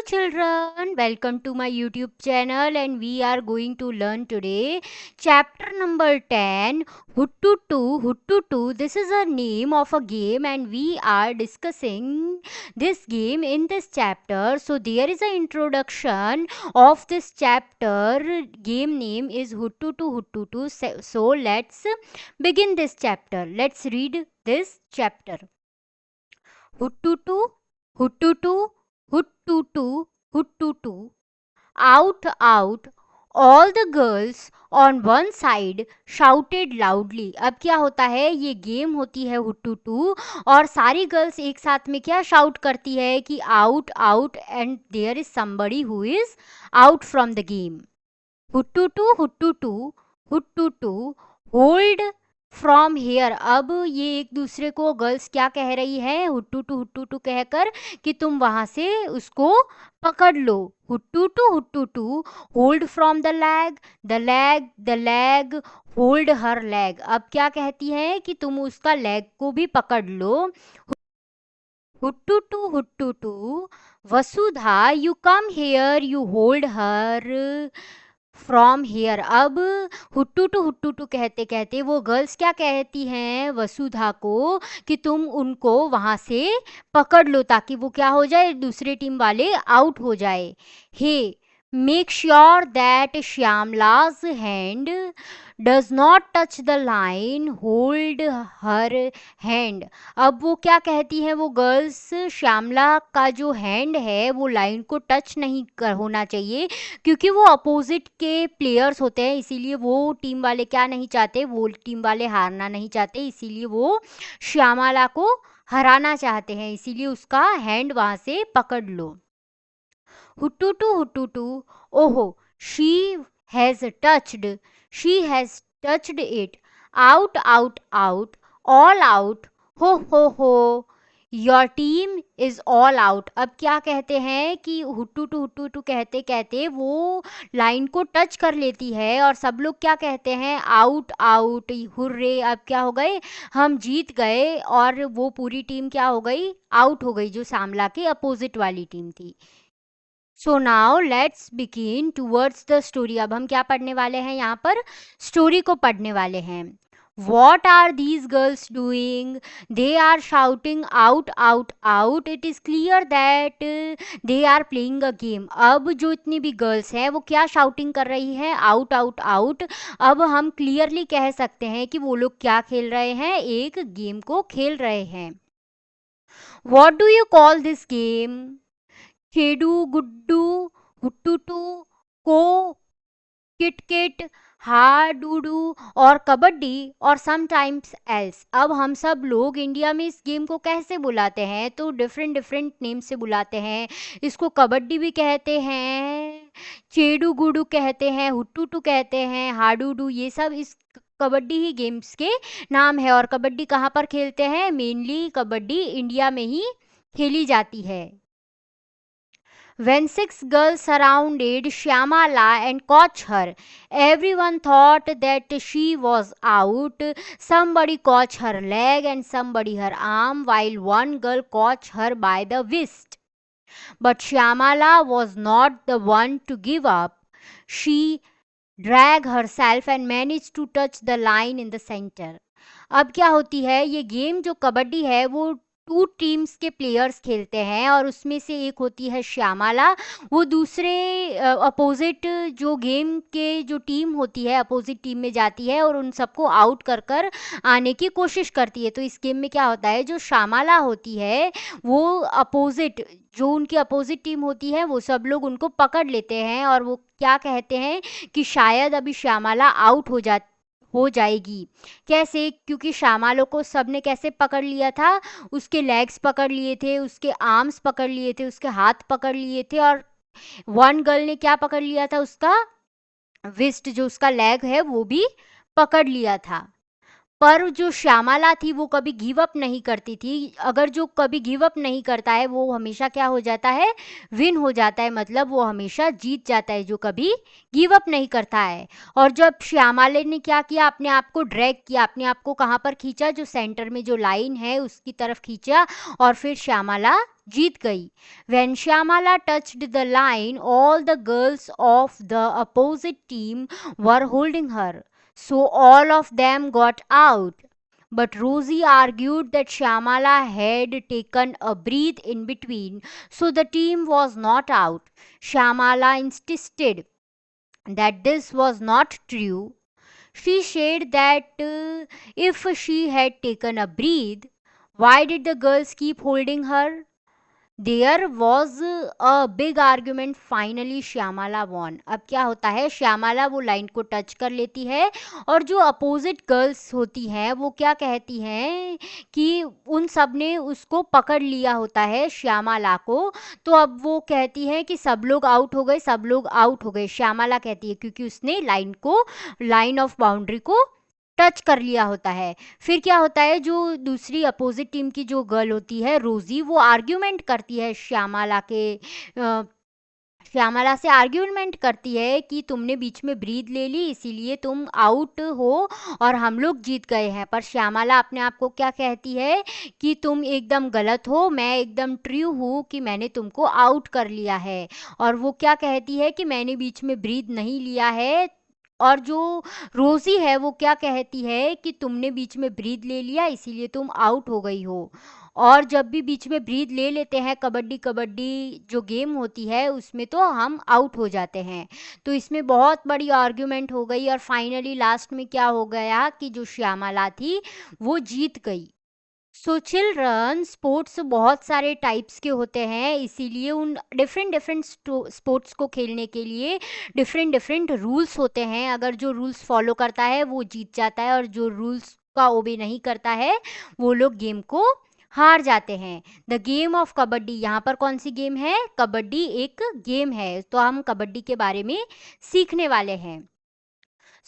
children, welcome to my YouTube channel and we are going to learn today chapter number 10 Huttutu Huttutu. This is a name of a game and we are discussing this game in this chapter. So there is an introduction of this chapter. Game name is Huttutu Huttutu. So let's begin this chapter. Let's read this chapter. Huttutu Huttutu Huttutu, huttutu, out, out. All the girls on one side shouted loudly. अब क्या होता है, ये game होती है हुट्टूटू और सारी girls एक साथ में क्या शाउट करती है कि out out and there is somebody who is out from the game. हुट्टूटू हुट्टूटू हुट्टूटू होल्ड फ्रॉम हेयर. अब ये एक दूसरे को गर्ल्स क्या कह रही है हुट्टूटू कहकर कि तुम वहां से उसको पकड़ लो. हुट्टूटू hold from the leg the leg hold her leg. अब क्या कहती है कि तुम उसका लेग को भी पकड़ लो. हुट्टूटू Vasudha you come here you hold her from here. अब हुट्टूटू कहते कहते वो गर्ल्स क्या कहती हैं वसुधा को कि तुम उनको वहाँ से पकड़ लो ताकि वो क्या हो जाए, दूसरे टीम वाले आउट हो जाए. Hey make sure that Shyamala's hand does not touch the line hold her hand. अब वो क्या कहती है वो गर्ल्स, श्यामला का जो हैंड है वो लाइन को टच नहीं होना चाहिए क्योंकि वो अपोजिट के प्लेयर्स होते हैं, इसीलिए वो टीम वाले क्या नहीं चाहते, वो टीम वाले हारना नहीं चाहते, इसीलिए वो श्यामला को हराना चाहते हैं, इसीलिए उसका हैंड वहाँ से पकड़ लो. हुट्टूटू ओहो she has touched it. Out out out all out हो your team is all out. अब क्या कहते हैं कि हुट्टूटू कहते कहते वो लाइन को टच कर लेती है और सब लोग क्या कहते हैं आउट आउट हुर्रे. अब क्या हो गए, हम जीत गए और वो पूरी टीम क्या हो गई, आउट हो गई, जो श्यामला के अपोजिट वाली टीम थी. So now let's begin towards the story. अब हम क्या पढ़ने वाले हैं, यहाँ पर स्टोरी को पढ़ने वाले हैं. What are these girls doing? They are shouting out, out, out. It is clear that they are playing a game. अब जो इतनी भी गर्ल्स हैं वो क्या शाउटिंग कर रही हैं, आउट आउट आउट. अब हम क्लियरली कह सकते हैं कि वो लोग क्या खेल रहे हैं, एक गेम को खेल रहे हैं. What do you call this game? खेडू Guddu हुट्टूटू को किटकिट हाडूडू और कबड्डी और समटाइम्स एल्स. अब हम सब लोग इंडिया में इस गेम को कैसे बुलाते हैं, तो डिफरेंट डिफरेंट नेम से बुलाते हैं. इसको कबड्डी भी कहते हैं, चेडू गुडू कहते हैं, हुट्टूटू कहते हैं, हाडूडू, ये सब इस कबड्डी ही गेम्स के नाम है. और कबड्डी कहाँ पर खेलते हैं, मेनली कबड्डी इंडिया में ही खेली जाती है. When 6 girls surrounded Shyamala and caught her, everyone thought that she was out. Somebody caught her leg and somebody her arm, while one girl caught her by the wrist. But Shyamala was not the one to give up. She dragged herself and managed to touch the line in the center. अब क्या होती है, ये game जो कबड्डी है वो 2 teams के players खेलते हैं और उसमें से एक होती है श्यामला, वो दूसरे अपोजिट जो गेम के जो टीम होती है अपोजिट टीम में जाती है और उन सबको आउट कर कर आने की कोशिश करती है. तो इस गेम में क्या होता है, जो श्यामला होती है वो अपोजिट, जो उनकी अपोजिट टीम होती है वो सब लोग उनको पकड़ लेते हैं और वो क्या कहते हैं कि शायद अभी श्यामला आउट हो जाएगी. कैसे, क्योंकि श्यामला को सबने कैसे पकड़ लिया था, उसके लेग्स पकड़ लिए थे, उसके आर्म्स पकड़ लिए थे, उसके हाथ पकड़ लिए थे और वन गर्ल ने क्या पकड़ लिया था, उसका विस्ट जो उसका लेग है वो भी पकड़ लिया था. पर जो श्यामला थी वो कभी गिव अप नहीं करती थी। अगर जो कभी गिव अप नहीं करता है वो हमेशा क्या हो जाता है, विन हो जाता है, मतलब वो हमेशा जीत जाता है जो कभी गिव अप नहीं करता है। और जब श्यामला ने क्या किया, अपने आप को ड्रैग किया, अपने आप को कहाँ पर खींचा, जो सेंटर में जो लाइन है उसकी तरफ खींचा, और फिर श्यामला जीत गई। When Shyamala touched the line, all the girls of the opposite team were holding her, so all of them got out. But Rosie argued that Shyamala had taken a breath in between, so the team was not out. Shyamala insisted that this was not true. She said that if she had taken a breath, why did the girls keep holding her? There was a big argument, finally Shyamala won. अब क्या होता है, श्यामला वो line को touch कर लेती है, और जो अपोजिट गर्ल्स होती हैं वो क्या कहती हैं कि उन सब ने उसको पकड़ लिया होता है श्यामला को। तो अब वो कहती है कि सब लोग आउट हो गए, सब लोग आउट हो गए, श्यामला कहती है, क्योंकि उसने लाइन ऑफ बाउंड्री को टच कर लिया होता है। फिर क्या होता है, जो दूसरी अपोजिट टीम की जो गर्ल होती है रोजी, वो आर्ग्यूमेंट करती है श्यामला से आर्ग्यूमेंट करती है कि तुमने बीच में ब्रीथ ले ली इसीलिए तुम आउट हो और हम लोग जीत गए हैं। पर श्यामला अपने आप को क्या कहती है कि तुम एकदम गलत हो, मैं एकदम ट्रू हूँ कि मैंने तुमको आउट कर लिया है। और वो क्या कहती है कि मैंने बीच में ब्रीथ नहीं लिया है। और जो रोजी है वो क्या कहती है कि तुमने बीच में ब्रीथ ले लिया इसीलिए तुम आउट हो गई हो। और जब भी बीच में ब्रीथ ले लेते हैं, कबड्डी कबड्डी जो गेम होती है उसमें, तो हम आउट हो जाते हैं। तो इसमें बहुत बड़ी आर्ग्यूमेंट हो गई और फाइनली लास्ट में क्या हो गया कि जो श्यामला थी वो जीत गई। सो चिल्ड्रन, स्पोर्ट्स बहुत सारे टाइप्स के होते हैं, इसीलिए उन डिफरेंट डिफरेंट स्पोर्ट्स को खेलने के लिए डिफरेंट डिफरेंट रूल्स होते हैं। अगर जो रूल्स फॉलो करता है वो जीत जाता है, और जो रूल्स का ओबे नहीं करता है वो लोग गेम को हार जाते हैं। द गेम ऑफ कबड्डी, यहाँ पर कौन सी गेम है, कबड्डी एक गेम है, तो हम कबड्डी के बारे में सीखने वाले हैं।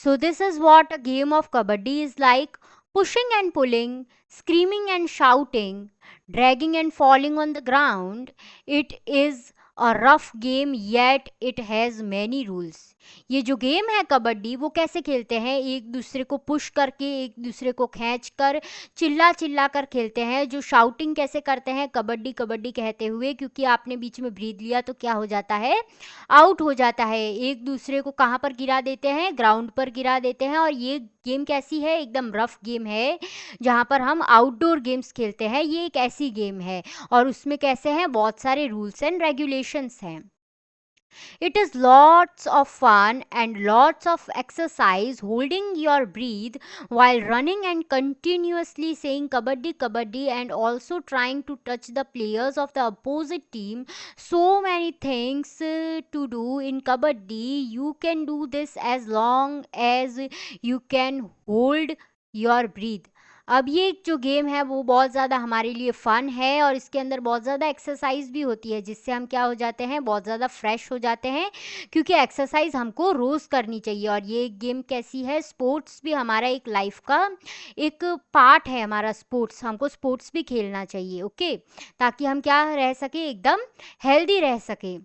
So this is what a game of kabaddi is like: pushing and pulling, screaming and shouting, dragging and falling on the ground. It is a rough game yet it has many rules. ये जो game है कबड्डी वो कैसे खेलते हैं, एक दूसरे को पुश करके, एक दूसरे को खींच कर, चिल्ला चिल्ला कर खेलते हैं। जो शाउटिंग कैसे करते हैं कबड्डी कबड्डी कहते हुए, क्योंकि आपने बीच में ब्रीथ लिया तो क्या हो जाता है, आउट हो जाता है। एक दूसरे को कहाँ पर गिरा देते हैं, ग्राउंड पर गिरा देते हैं। और ये गेम कैसी है, एकदम रफ गेम है, जहाँ पर हम आउटडोर गेम्स खेलते हैं। ये एक ऐसी गेम है और उसमें कैसे हैं, बहुत सारे रूल्स एंड रेगुलेशंस हैं। It is lots of fun and lots of exercise holding your breath while running and continuously saying kabaddi kabaddi, and also trying to touch the players of the opposite team. So many things to do in kabaddi. You can do this as long as you can hold your breath. अब ये जो game है वो बहुत ज़्यादा हमारे लिए फ़न है, और इसके अंदर बहुत ज़्यादा एक्सरसाइज भी होती है, जिससे हम क्या हो जाते हैं, बहुत ज़्यादा फ्रेश हो जाते हैं, क्योंकि एक्सरसाइज हमको रोज़ करनी चाहिए। और ये गेम कैसी है, स्पोर्ट्स भी हमारा एक लाइफ का एक पार्ट है, हमारा स्पोर्ट्स, हमको स्पोर्ट्स भी खेलना चाहिए, ओके, ताकि हम क्या रह सके, एकदम हेल्दी रह सके।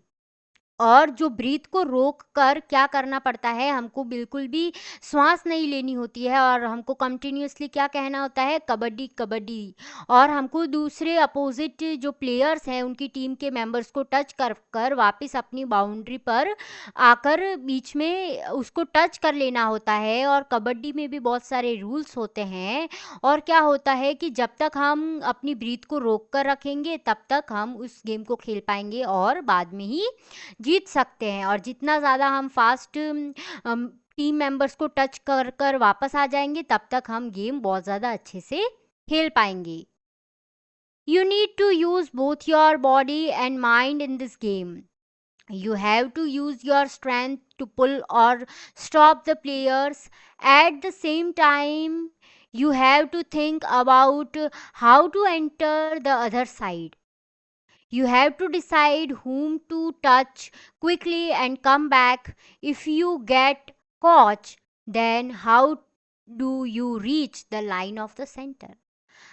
और जो ब्रीथ को रोक कर क्या करना पड़ता है, हमको बिल्कुल भी श्वास नहीं लेनी होती है, और हमको कंटिन्यूअसली क्या कहना होता है, कबड्डी कबड्डी। और हमको दूसरे अपोजिट जो प्लेयर्स हैं उनकी टीम के मेंबर्स को टच कर कर वापस अपनी बाउंड्री पर आकर बीच में उसको टच कर लेना होता है। और कबड्डी में भी बहुत सारे रूल्स होते हैं, और क्या होता है कि जब तक हम अपनी ब्रीथ को रोक कर रखेंगे तब तक हम उस गेम को खेल पाएंगे और बाद में ही जीत सकते हैं। और जितना ज़्यादा हम फास्ट टीम मेंबर्स को टच कर कर वापस आ जाएंगे तब तक हम गेम बहुत ज़्यादा अच्छे से खेल पाएंगे। You need to use both your body and mind in this game. You have to use your strength to pull or stop the players. At the same time, you have to think about how to enter the other side. You have to decide whom to touch quickly and come back. If you get caught, then how do you reach the line of the centre.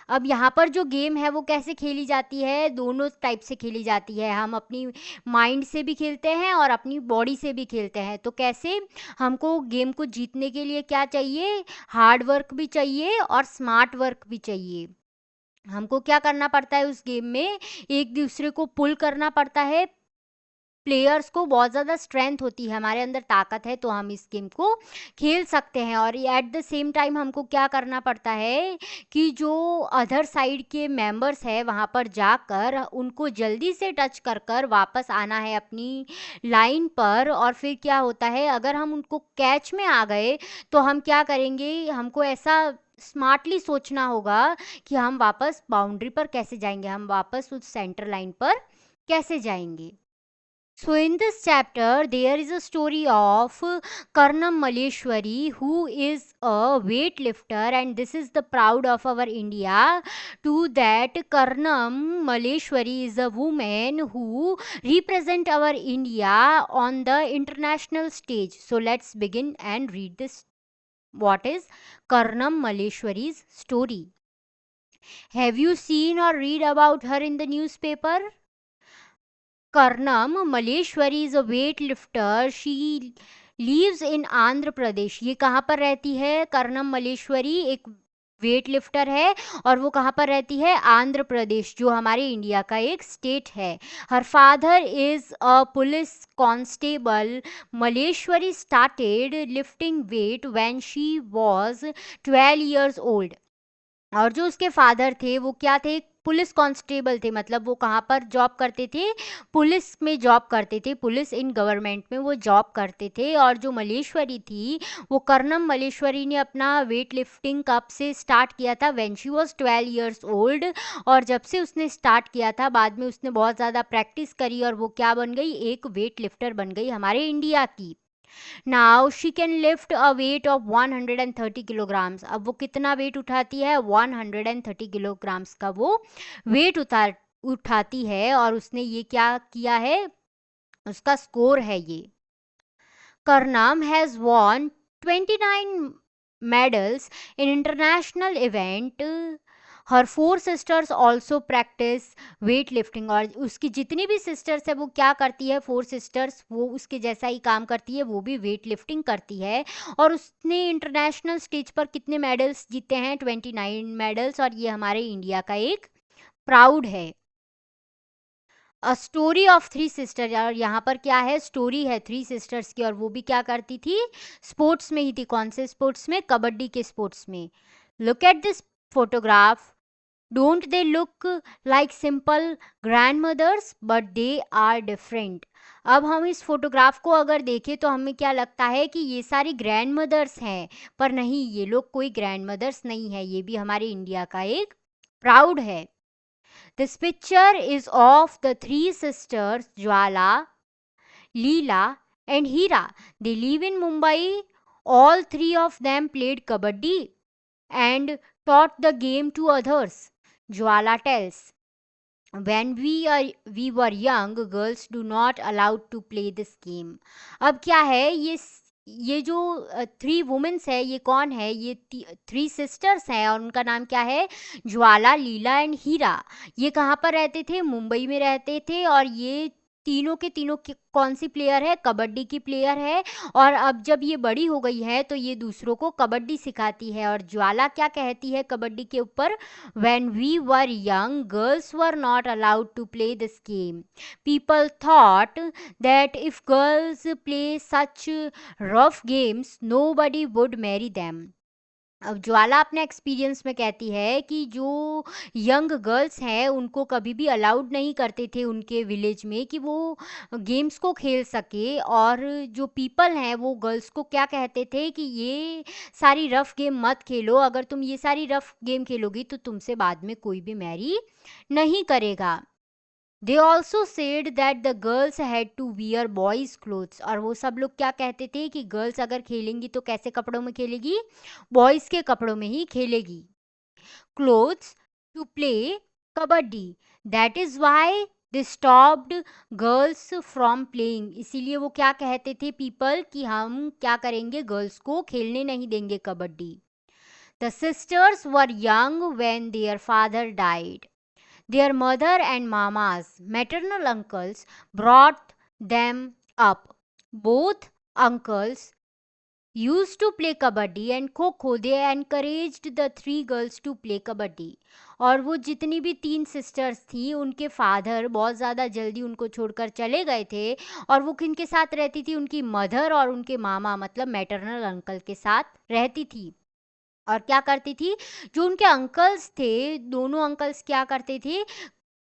अब यहाँ पर जो game है वो कैसे खेली जाती है, दोनों टाइप से खेली जाती है। हम अपनी माइंड से भी खेलते हैं और अपनी बॉडी से भी खेलते हैं। तो कैसे, हमको गेम को जीतने के लिए क्या चाहिए, हार्ड वर्क भी चाहिए और स्मार्ट वर्क भी चाहिए। हमको क्या करना पड़ता है उस गेम में, एक दूसरे को पुल करना पड़ता है। प्लेयर्स को बहुत ज़्यादा स्ट्रेंथ होती है, हमारे अंदर ताकत है, तो हम इस गेम को खेल सकते हैं। और एट द सेम टाइम हमको क्या करना पड़ता है कि जो अदर साइड के मेंबर्स है वहाँ पर जाकर उनको जल्दी से टच कर कर वापस आना है अपनी लाइन पर। और फिर क्या होता है, अगर हम उनको कैच में आ गए तो हम क्या करेंगे, हमको ऐसा स्मार्टली सोचना होगा कि हम वापस बाउंड्री पर कैसे जाएंगे, हम वापस उस सेंटर लाइन पर कैसे जाएंगे। So in this chapter, there is a story of Karnam Malleshwari, who is a weightlifter, and this is the proud of our India. To that, Karnam Malleshwari is a woman who represent our India on the international stage. So let's begin and read this. What is Karnam Malleshwari's story? Have you seen or read about her in the newspaper? Karnam Malleshwari is a weightlifter. She lives in Andhra Pradesh. ये कहाँ पर रहती है, कर्नम मलेश्वरी एक weight lifter है और वो कहाँ पर रहती है, आंध्र प्रदेश, जो हमारे इंडिया का एक स्टेट है। Her father is a police constable. Malleswari started lifting wait when she was 12 years old। और जो उसके फादर थे वो क्या थे, पुलिस कांस्टेबल थे। मतलब वो कहाँ पर जॉब करते थे, पुलिस में जॉब करते थे, पुलिस इन गवर्नमेंट में वो जॉब करते थे। और जो मलेश्वरी थी, वो कर्नम मलेश्वरी ने अपना वेट लिफ्टिंग कब से स्टार्ट किया था, when she was 12 years old. और जब से उसने स्टार्ट किया था, बाद में उसने बहुत ज़्यादा प्रैक्टिस करी और वो क्या बन गई, एक वेट लिफ्टर बन गई हमारे इंडिया की। Now she can lift a weight of 130 kilograms। अब वो कितना वेट उठाती है, 130 kilograms का वो वेट उठाती है। और उसने ये क्या किया है, उसका स्कोर है ये। Karnam has won 29 medals in international event. Her 4 sisters also practice weightlifting। और उसकी जितनी भी सिस्टर्स है वो क्या करती है, 4 sisters वो उसके जैसा ही काम करती है, वो भी वेट लिफ्टिंग करती है। और उसने इंटरनेशनल स्टेज पर कितने मेडल्स जीते हैं, 29 मेडल्स। और ये हमारे इंडिया का एक प्राउड है। A story of 3 sisters। और यहाँ पर क्या है, स्टोरी है 3 sisters की। और वो भी क्या करती थी, स्पोर्ट्स में ही थी। कौन से स्पोर्ट्स में, कबड्डी के स्पोर्ट्स में। Look at this photograph. Don't they look like simple grandmothers, but they are different. अब हम इस फोटोग्राफ को अगर देखें तो हमें क्या लगता है कि ये सारी ग्रैंड मदर्स हैं, पर नहीं, ये लोग कोई ग्रैंड मदर्स नहीं है, ये भी हमारे इंडिया का एक प्राउड है। This picture is of the 3 sisters Jwala, Leela, and Hira. They live in Mumbai. All 3 of them played Kabaddi and taught the game to others. Jwala tells, when we were young, girls do not allowed to play this game। अब क्या है, ये जो 3 women's है, ये कौन है, ये 3 sisters हैं और उनका नाम क्या है, ज्वाला, लीला एंड हीरा। ये कहाँ पर रहते थे, मुंबई में रहते थे। और ये तीनों के तीनों कौन सी प्लेयर है, कबड्डी की प्लेयर है। और अब जब ये बड़ी हो गई है तो ये दूसरों को कबड्डी सिखाती है। और ज्वाला क्या कहती है कबड्डी के ऊपर, when we were young, girls were not allowed to play this game। People thought that if girls play such rough games, nobody would marry them। अब ज्वाला अपने एक्सपीरियंस में कहती है कि जो यंग गर्ल्स हैं उनको कभी भी अलाउड नहीं करते थे उनके विलेज में कि वो गेम्स को खेल सके। और जो पीपल हैं वो गर्ल्स को क्या कहते थे कि ये सारी रफ गेम मत खेलो, अगर तुम ये सारी रफ गेम खेलोगी तो तुमसे बाद में कोई भी मैरी नहीं करेगा। They also said that the girls had to wear boys clothes. और वो सब लोग क्या कहते थे कि गर्ल्स अगर खेलेंगी तो कैसे कपड़ों में खेलेगी, बॉयज के कपड़ों में ही खेलेगी। Clothes to play kabaddi. That is why they stopped girls from playing. इसीलिए वो क्या कहते थे पीपल कि हम क्या करेंगे, गर्ल्स को खेलने नहीं देंगे kabaddi. The sisters were young when their father died. Their mother and mama's maternal uncles brought them up. Both uncles used to play kabaddi and kho-kho. They encouraged the three girls to play kabaddi. और वो जितनी भी 3 sisters थी उनके father बहुत ज़्यादा जल्दी उनको छोड़कर चले गए थे और वो किनके साथ रहती थी, उनकी मदर और उनके मामा मतलब मैटरनल अंकल के साथ रहती थी। और क्या करती थी, जो उनके अंकल्स थे, दोनों अंकल्स क्या करते थे,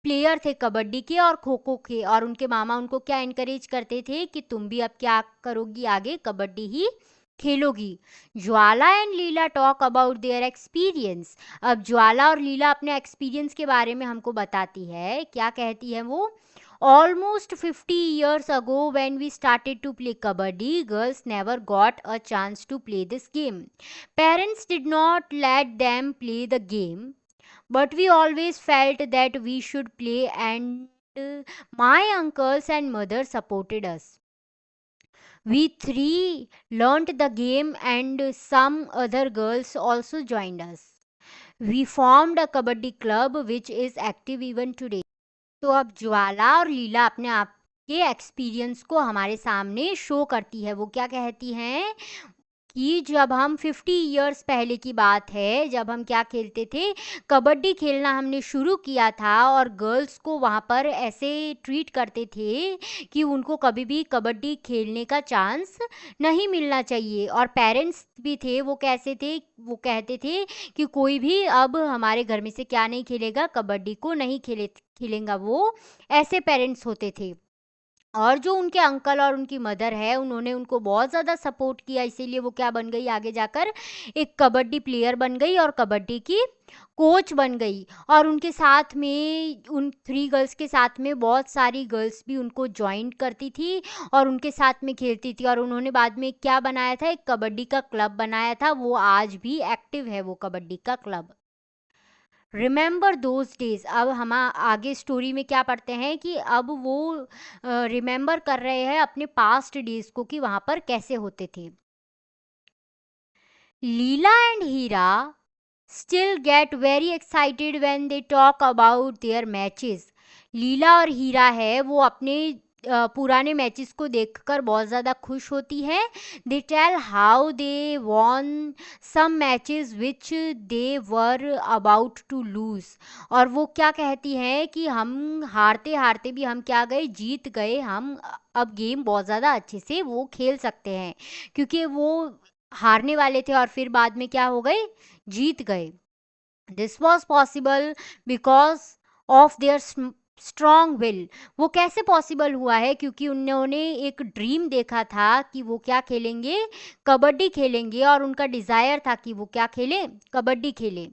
प्लेयर थे कबड्डी के और खो खो के, और उनके मामा उनको क्या इनकरेज करते थे कि तुम भी अब क्या करोगी, आगे कबड्डी ही खेलोगी। Jwala and Leela talk about their experience. अब ज्वाला और लीला अपने एक्सपीरियंस के बारे में हमको बताती है। क्या कहती है वो? Almost 50 years ago, when we started to play kabaddi, girls never got a chance to play this game. Parents did not let them play the game, but we always felt that we should play, and my uncles and mother supported us. We three learnt the game, and some other girls also joined us. We formed a kabaddi club which is active even today. तो अब ज्वाला और लीला अपने आप के experience को हमारे सामने show करती है। वो क्या कहती हैं कि जब हम 50 इयर्स पहले की बात है, जब हम क्या खेलते थे, कबड्डी खेलना हमने शुरू किया था और गर्ल्स को वहाँ पर ऐसे ट्रीट करते थे कि उनको कभी भी कबड्डी खेलने का चांस नहीं मिलना चाहिए। और पेरेंट्स भी थे, वो कैसे थे, वो कहते थे कि कोई भी अब हमारे घर में से क्या नहीं खेलेगा, कबड्डी को नहीं खेलेगा। वो ऐसे पेरेंट्स होते थे। और जो उनके अंकल और उनकी मदर है, उन्होंने उनको बहुत ज़्यादा सपोर्ट किया, इसीलिए वो क्या बन गई, आगे जाकर एक कबड्डी प्लेयर बन गई और कबड्डी की कोच बन गई। और उनके साथ में, उन 3 गर्ल्स के साथ में बहुत सारी गर्ल्स भी उनको ज्वाइन करती थी और उनके साथ में खेलती थी। और उन्होंने बाद में क्या बनाया था, एक कबड्डी का क्लब बनाया था। वो आज भी एक्टिव है, वो कबड्डी का क्लब। Remember those days. अब हम आगे स्टोरी में क्या पढ़ते हैं कि अब वो रिमेंबर कर रहे हैं अपने पास्ट डेज को कि वहाँ पर कैसे होते थे। Leela and Heera still get very excited when they talk about their matches. लीला और हीरा है, वो अपने पुराने मैचेस को देखकर बहुत ज़्यादा खुश होती है। They tell how they won some matches which they were about to lose. और वो क्या कहती हैं कि हम हारते हारते भी हम क्या गए, जीत गए। हम अब गेम बहुत ज़्यादा अच्छे से वो खेल सकते हैं, क्योंकि वो हारने वाले थे और फिर बाद में क्या हो गए, जीत गए। This was possible because of their strong will. वो कैसे पॉसिबल हुआ है, क्योंकि उन्होंने एक ड्रीम देखा था कि वो क्या खेलेंगे, कबड्डी खेलेंगे, और उनका डिज़ायर था कि वो क्या खेलें, कबड्डी खेलें।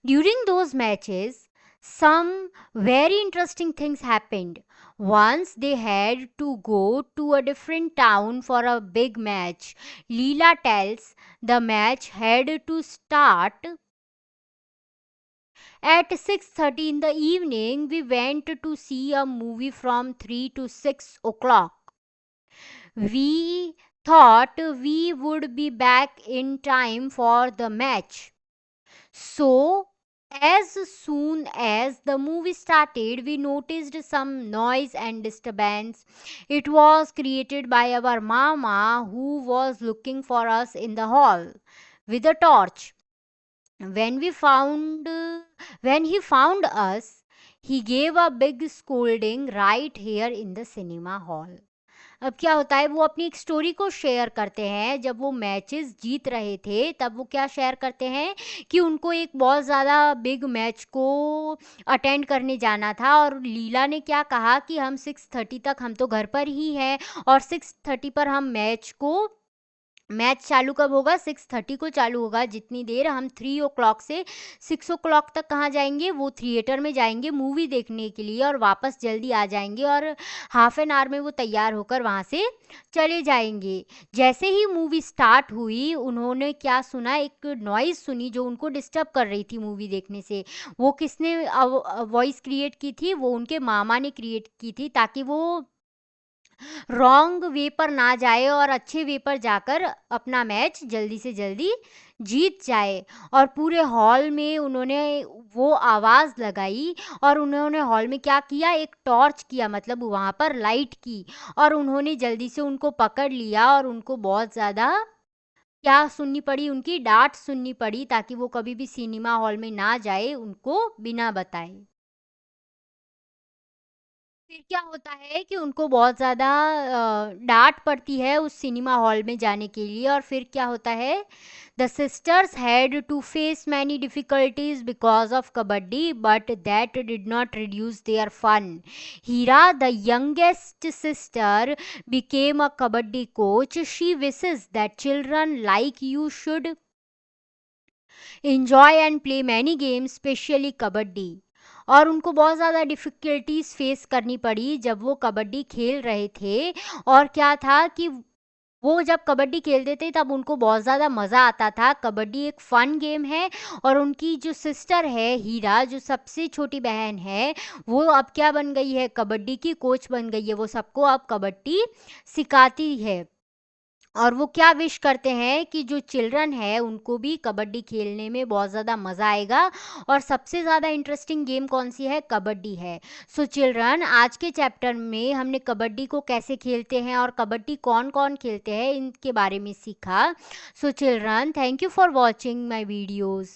During those matches some very interesting things happened. Once they had to go to a different town for a big match. Leela tells the match had to start at 6:30 in the evening. We went to see a movie from 3 to 6 o'clock. We thought we would be back in time for the match. So as soon as the movie started, we noticed some noise and disturbance. It was created by our mama, who was looking for us in the hall with a torch. When he found us, he gave a big scolding right here in the cinema hall. अब क्या होता है, वो अपनी एक story को share करते हैं। जब वो मैचेस जीत रहे थे तब वो क्या शेयर करते हैं कि उनको एक बहुत ज़्यादा बिग मैच को अटेंड करने जाना था, और लीला ने क्या कहा कि हम 6:30 तक, हम तो घर पर ही हैं, और 6:30 पर हम मैच चालू कब होगा, 6:30 को चालू होगा। जितनी देर हम 3 o'clock से 6 o'clock तक कहाँ जाएंगे, वो थिएटर में जाएंगे मूवी देखने के लिए, और वापस जल्दी आ जाएंगे, और हाफ एन आवर में वो तैयार होकर वहाँ से चले जाएंगे। जैसे ही मूवी स्टार्ट हुई, उन्होंने क्या सुना, एक नॉइज़ सुनी जो उनको डिस्टर्ब कर रही थी मूवी देखने से। वो किसने वॉइस क्रिएट की थी, वो उनके मामा ने क्रिएट की थी, ताकि वो रॉन्ग वे पर ना जाए और अच्छे वे पर जाकर अपना मैच जल्दी से जल्दी जीत जाए। और पूरे हॉल में उन्होंने वो आवाज़ लगाई और उन्होंने हॉल में क्या किया, एक टॉर्च किया, मतलब वहाँ पर लाइट की, और उन्होंने जल्दी से उनको पकड़ लिया और उनको बहुत ज़्यादा क्या सुननी पड़ी, उनकी डांट सुननी पड़ी, ताकि वो कभी भी सिनेमा हॉल में ना जाए उनको बिना बताए। फिर क्या होता है कि उनको बहुत ज़्यादा डाँट पड़ती है उस सिनेमा हॉल में जाने के लिए, और फिर क्या होता है, the sisters had to face many difficulties because of kabaddi, but that did not reduce their fun. Heera, the youngest sister, became a kabaddi coach. She wishes that children like you should enjoy and play many games, specially kabaddi. और उनको बहुत ज़्यादा difficulties face करनी पड़ी जब वो कबड्डी खेल रहे थे। और क्या था कि वो जब कबड्डी खेलते थे तब उनको बहुत ज़्यादा मज़ा आता था। कबड्डी एक फ़न गेम है, और उनकी जो सिस्टर है हीरा, जो सबसे छोटी बहन है, वो अब क्या बन गई है, कबड्डी की कोच बन गई है। वो सबको अब कबड्डी सिखाती है। और वो क्या विश करते हैं कि जो चिल्ड्रन है उनको भी कबड्डी खेलने में बहुत ज़्यादा मज़ा आएगा। और सबसे ज़्यादा इंटरेस्टिंग गेम कौन सी है, कबड्डी है। सो चिल्ड्रन, आज के चैप्टर में हमने कबड्डी को कैसे खेलते हैं और कबड्डी कौन कौन खेलते हैं इनके बारे में सीखा। So children, thank you for watching my videos.